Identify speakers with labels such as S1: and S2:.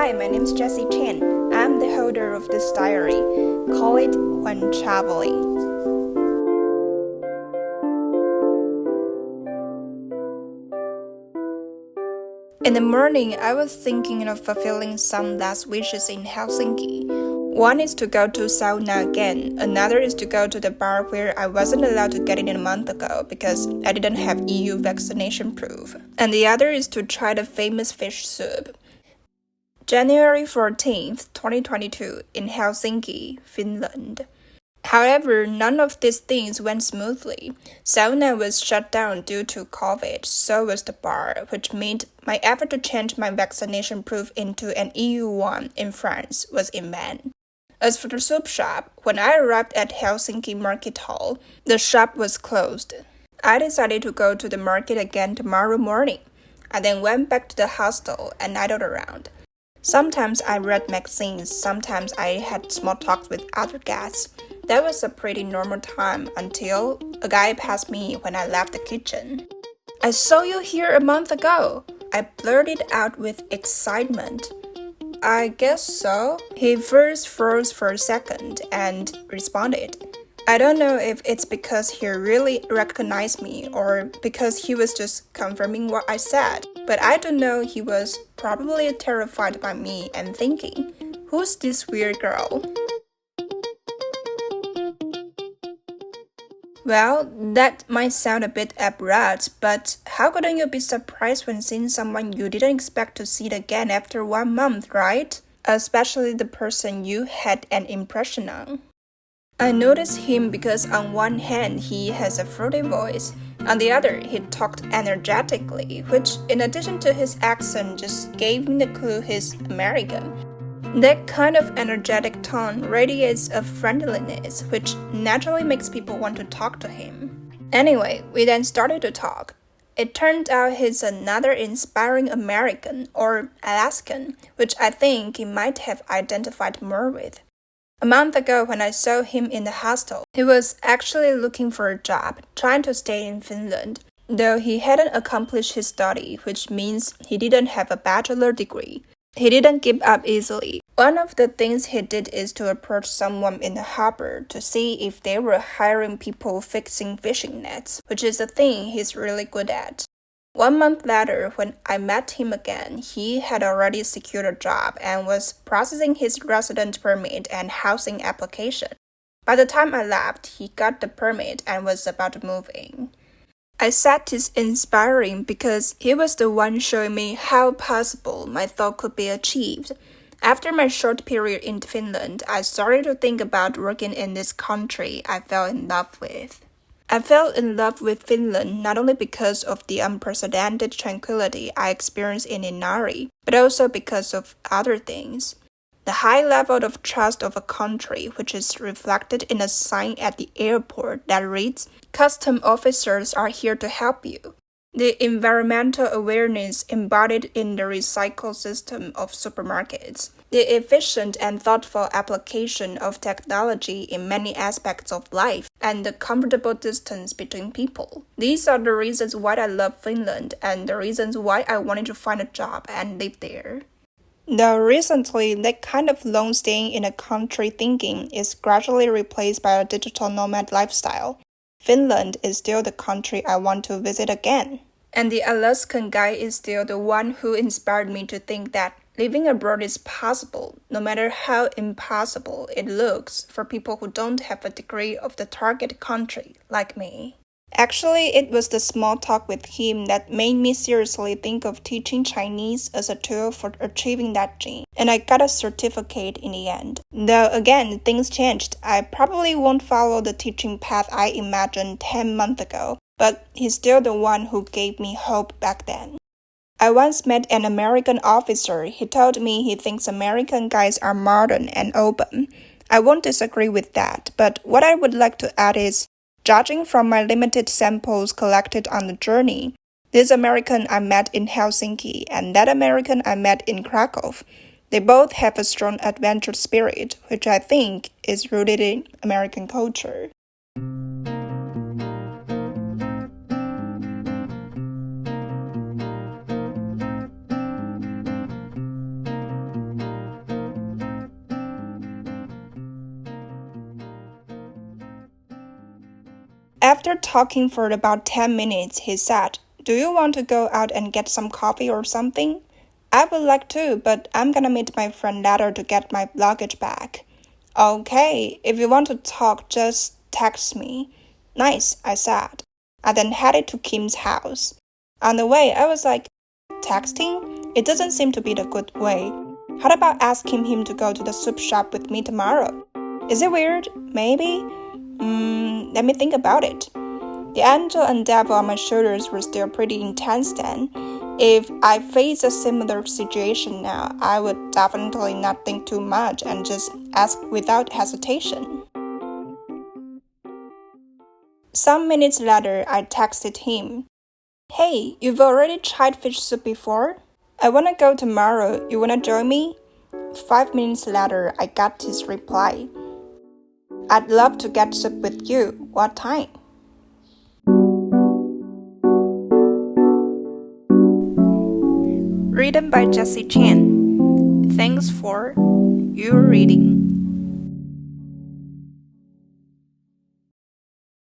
S1: Hi, my name is Jessie Chen. I'm the holder of this diary. Call it When Traveling. In the morning, I was thinking of fulfilling some last wishes in Helsinki. One is to go to Sauna again. Another is to go to the bar where I wasn't allowed to get in a month ago because I didn't have EU vaccination proof. And the other is to try the famous fish soup. January 14th, 2022, in Helsinki, Finland. However, none of these things went smoothly. Sauna was shut down due to COVID, so was the bar, which meant my effort to change my vaccination proof into an EU one in France was in vain. As for the soup shop, when I arrived at Helsinki Market Hall, the shop was closed. I decided to go to the market again tomorrow morning. I then went back to the hostel and idled around. Sometimes I read magazines, sometimes I had small talks with other guests. That was a pretty normal time until a guy passed me when I left the kitchen. "I saw you here a month ago," I blurted out with excitement. "I guess so." He first froze for a second and responded. I don't know if it's because he really recognized me or because he was just confirming what I said, but I don't know, he was probably terrified by me and thinking, "Who's this weird girl?" Well, that might sound a bit abrupt, but how couldn't you be surprised when seeing someone you didn't expect to see again after 1 month, right? Especially the person you had an impression on. I noticed him because on one hand he has a fruity voice, on the other he talked energetically, which in addition to his accent just gave me the clue he's American. That kind of energetic tone radiates a friendliness which naturally makes people want to talk to him. Anyway, we then started to talk. It turned out he's another inspiring American or Alaskan, which I think he might have identified more with. A month ago when I saw him in the hostel, he was actually looking for a job, trying to stay in Finland, though he hadn't accomplished his study, which means he didn't have a bachelor degree. He didn't give up easily. One of the things he did is to approach someone in the harbor to see if they were hiring people fixing fishing nets, which is a thing he's really good at. 1 month later, when I met him again, he had already secured a job and was processing his resident permit and housing application. By the time I left, he got the permit and was about to move in. I said it's inspiring because he was the one showing me how possible my thought could be achieved. After my short period in Finland, I started to think about working in this country I fell in love with. I fell in love with Finland not only because of the unprecedented tranquility I experienced in Inari, but also because of other things. The high level of trust of a country, which is reflected in a sign at the airport that reads, "Custom officers are here to help you." The environmental awareness embodied in the recycle system of supermarkets. The efficient and thoughtful application of technology in many aspects of life, and the comfortable distance between people. These are the reasons why I love Finland and the reasons why I wanted to find a job and live there. Though recently, that kind of long staying in a country thinking is gradually replaced by a digital nomad lifestyle, Finland is still the country I want to visit again. And the Alaskan guy is still the one who inspired me to think that living abroad is possible, no matter how impossible it looks for people who don't have a degree of the target country, like me. Actually, it was the small talk with him that made me seriously think of teaching Chinese as a tool for achieving that dream, and I got a certificate in the end. Though again, things changed. I probably won't follow the teaching path I imagined 10 months ago, but he's still the one who gave me hope back then. I once met an American officer. He told me he thinks American guys are modern and open. I won't disagree with that, but what I would like to add is, judging from my limited samples collected on the journey, this American I met in Helsinki and that American I met in Krakow, they both have a strong adventure spirit, which I think is rooted in American culture. After talking for about 10 minutes, he said, "Do you want to go out and get some coffee or something?" "I would like to, but I'm gonna meet my friend later to get my luggage back." "Okay, if you want to talk, just text me." "Nice," I said. I then headed to Kim's house. On the way, I was like, texting? It doesn't seem to be the good way. How about asking him to go to the soup shop with me tomorrow? Is it weird? Maybe? Let me think about it. The angel and devil on my shoulders were still pretty intense then. If I face a similar situation now, I would definitely not think too much and just ask without hesitation. Some minutes later, I texted him, "Hey, you've already tried fish soup before? I wanna go tomorrow. You wanna join me?" 5 minutes later, I got his reply, "I'd love to get soup with you. What time?" Written by Jessie Chan. Thanks for your reading.